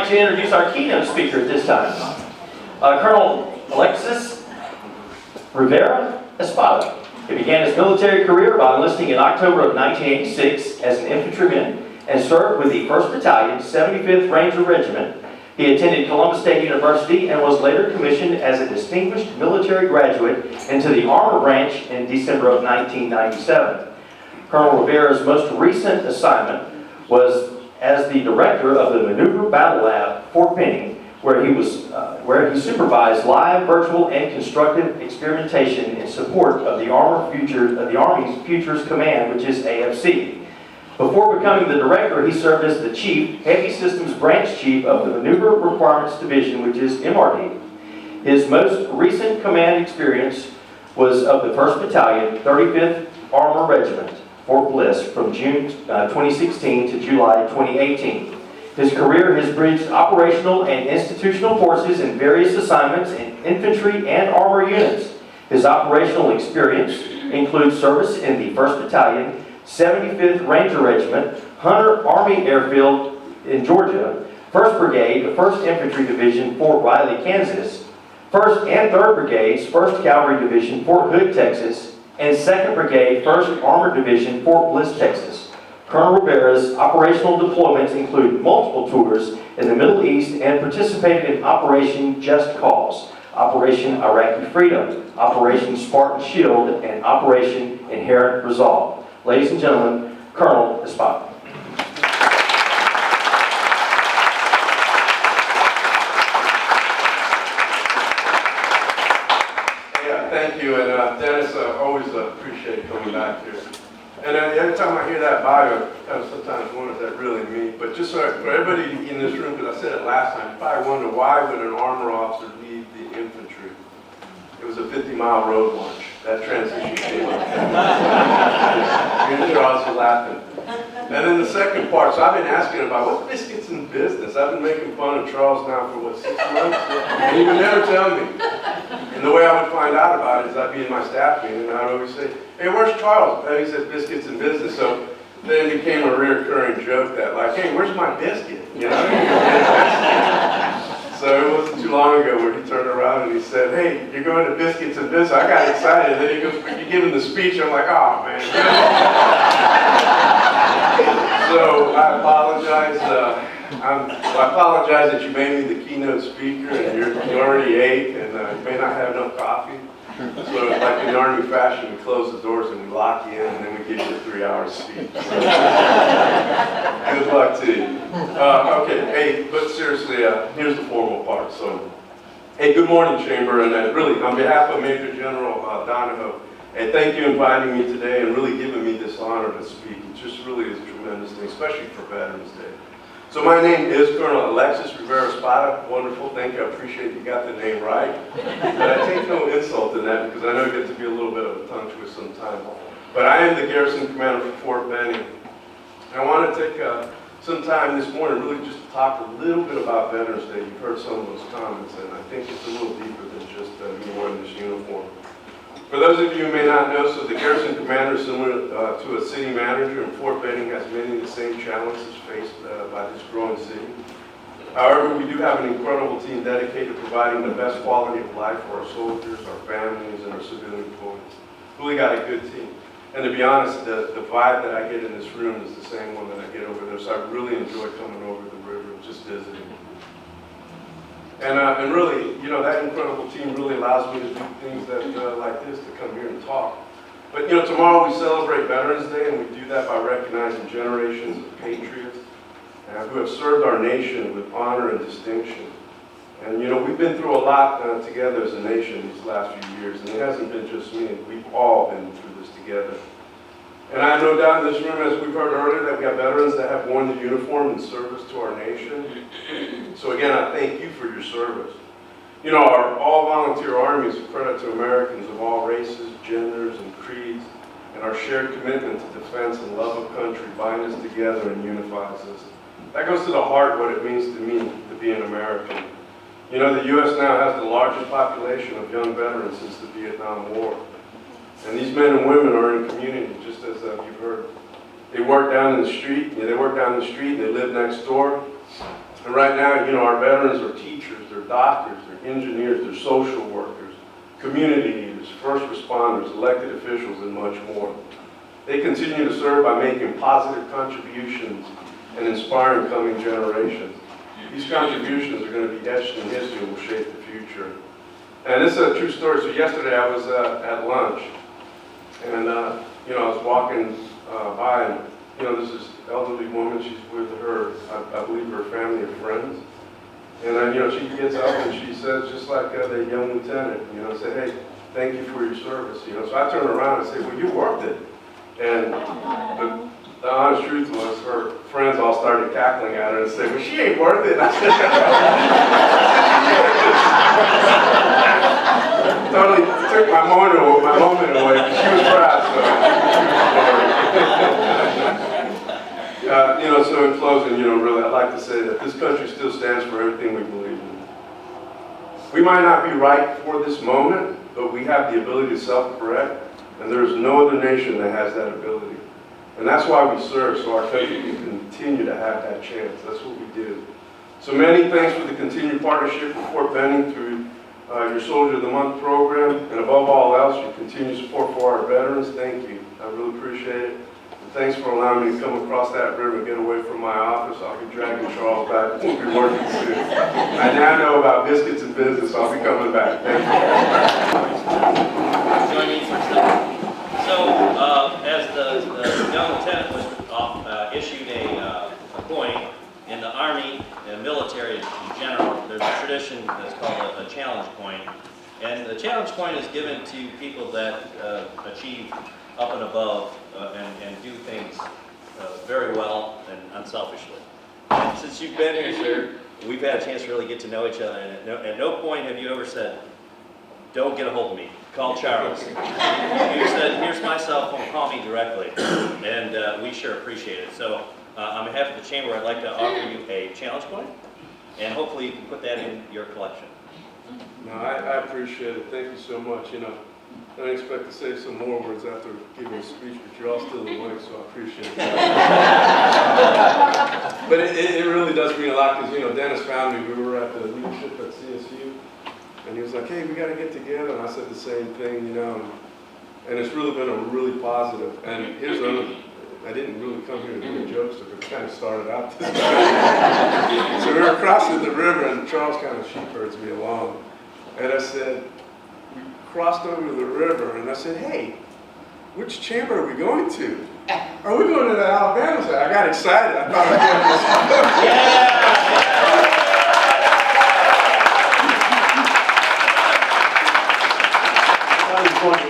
like to introduce our keynote speaker at this time, Colonel Alexis Rivera Espada. He began his military career by enlisting in October of 1986 as an infantryman and served with the 1st Battalion, 75th Ranger Regiment. He attended Columbus State University and was later commissioned as a distinguished military graduate into the Armor Branch in December of 1997. Colonel Rivera's most recent assignment was as the director of the Maneuver Battle Lab, Fort Benning, where he supervised live, virtual, and constructive experimentation in support of the Army's Futures Command, which is AFC. Before becoming the director, he served as the Chief, Heavy Systems Branch Chief of the Maneuver Requirements Division, which is MRD. His most recent command experience was of the 1st Battalion, 35th Armor Regiment, Fort Bliss, from June 2016 to July 2018. His career has bridged operational and institutional forces in various assignments in infantry and armor units. His operational experience includes service in the 1st Battalion, 75th Ranger Regiment, Hunter Army Airfield in Georgia, 1st Brigade, the 1st Infantry Division, Fort Riley, Kansas, 1st and 3rd Brigades, 1st Cavalry Division, Fort Hood, Texas, and 2nd Brigade, 1st Armored Division, Fort Bliss, Texas. Colonel Rivera's operational deployments include multiple tours in the Middle East and participated in Operation Just Cause, Operation Iraqi Freedom, Operation Spartan Shield, and Operation Inherent Resolve. Ladies and gentlemen, Colonel Espada. Yeah, thank you, and Dennis, I always appreciate coming back here. And every time I hear that bio, I sometimes wonder what that really means. But just so for everybody in this room, because I said it last time, you probably wonder why would an armor officer lead the infantry? It was a 50-mile road march. That transition came up. Charles was laughing. And then the second part, so I've been asking about what's biscuits in business. I've been making fun of Charles now for, 6 months? And he would never tell me. And the way I would find out about it is I'd be in my staff meeting and I'd always say, hey, where's Charles? And he said, biscuits in business. So then it became a recurring joke that like, hey, where's my biscuit? You know? So it wasn't too long ago where he turned around and he said, hey, you're going to biscuits and business. I got excited. Then he goes, you give him the speech. I'm like, oh, man. So I apologize. I apologize that you made me the keynote speaker and you already ate and you may not have enough coffee. So like in Army fashion, we close the doors and we lock you in and then we give you a 3-hour speech. Good luck to you. Okay, hey, but seriously, here's the formal part. So, hey, good morning, Chamber, and really, on behalf of Major General Donahoe, hey, thank you for inviting me today and really giving me this honor to speak. It just really is a tremendous thing, especially for Veterans Day. So my name is Colonel Alexis Rivera Espada. Wonderful, thank you. I appreciate you got the name right. But I take no insult in that because I know it gets to be a little bit of a tongue twister sometimes. But I am the Garrison Commander for Fort Benning. I want to take some time this morning really just to talk a little bit about Veterans Day. You've heard some of those comments, and I think it's a little deeper than just me wearing this uniform. For those of you who may not know, so the Garrison Commander, similar to a city manager, and Fort Benning has many of the same challenges faced by this growing city. However, we do have an incredible team dedicated to providing the best quality of life for our soldiers, our families, and our civilian employees. Really got a good team. And to be honest, the vibe that I get in this room is the same one that I get over there. So I really enjoy coming over the river and just visiting. And really, you know, that incredible team really allows me to do things that like this, to come here and talk. But you know, tomorrow we celebrate Veterans Day, and we do that by recognizing generations of patriots who have served our nation with honor and distinction. And you know, we've been through a lot together as a nation these last few years, and it hasn't been just me. We've all been through this together. And I have no doubt in this room, as we've heard earlier, that we have veterans that have worn the uniform in service to our nation. So again, I thank you for your service. You know, our all-volunteer Army is a credit to Americans of all races, genders, and creeds, and our shared commitment to defense and love of country bind us together and unifies us. That goes to the heart what it means to me to be an American. You know, the U.S. now has the largest population of young veterans since the Vietnam War. And these men and women are in community, just as you've heard. They work down in the street, they work down the street, they live next door. And right now, you know, our veterans are teachers, they're doctors, they're engineers, they're social workers, community leaders, first responders, elected officials, and much more. They continue to serve by making positive contributions and inspiring coming generations. These contributions are going to be etched in history and will shape the future. And this is a true story. So yesterday I was at lunch, and you know, I was walking by, and you know, there's this elderly woman. She's with her, I believe, her family and friends. And then, you know, she gets up and she says, just like the young lieutenant, you know, say, hey, thank you for your service. You know, so I turned around and said, well, you worked it. And the honest truth was, her friends all started cackling at her and said, well, she ain't worth it. I said, totally took my moment away, but she was proud. So, you know, so in closing, you know, really, I'd like to say that this country still stands for everything we believe in. We might not be right for this moment, but we have the ability to self-correct, and there is no other nation that has that ability. And that's why we serve, so our country can continue to have that chance. That's what we do. So many thanks for the continued partnership with Fort Benning through your Soldier of the Month program, and above all else, your continued support for our veterans. Thank you. I really appreciate it. And thanks for allowing me to come across that river and get away from my office. I'll be dragging Charles back. We'll be working soon. I now know about biscuits and business, so I'll be coming back. Thank you. Join me for some. So, as the young lieutenant was issued a point in the Army and military in general, there's a tradition that's called a challenge point. And the challenge point is given to people that achieve up and above and do things very well and unselfishly. And since you've been here, sir, we've had a chance to really get to know each other. And at no point have you ever said, don't get a hold of me. Call Charles. You said, here's my cell phone, call me directly. And we sure appreciate it. So on behalf of the Chamber, I'd like to offer you a challenge point. And hopefully you can put that in your collection. No, I appreciate it. Thank you so much. You know, I didn't expect to say some more words after giving a speech, but you're all still awake, so I appreciate that. But it really does mean a lot because, you know, Dennis found me. We were at the leadership at CSU. And he was like, hey, we got to get together. And I said the same thing, you know. And it's really been a really positive. And here's another, I didn't really come here to do a jokester, but it kind of started out this way. So we were crossing the river, and Charles kind of sheep herds me along. And I said, we crossed over the river, and I said, hey, which chamber are we going to? Are we going to the Alabama side? I got excited. I thought I was going to Going to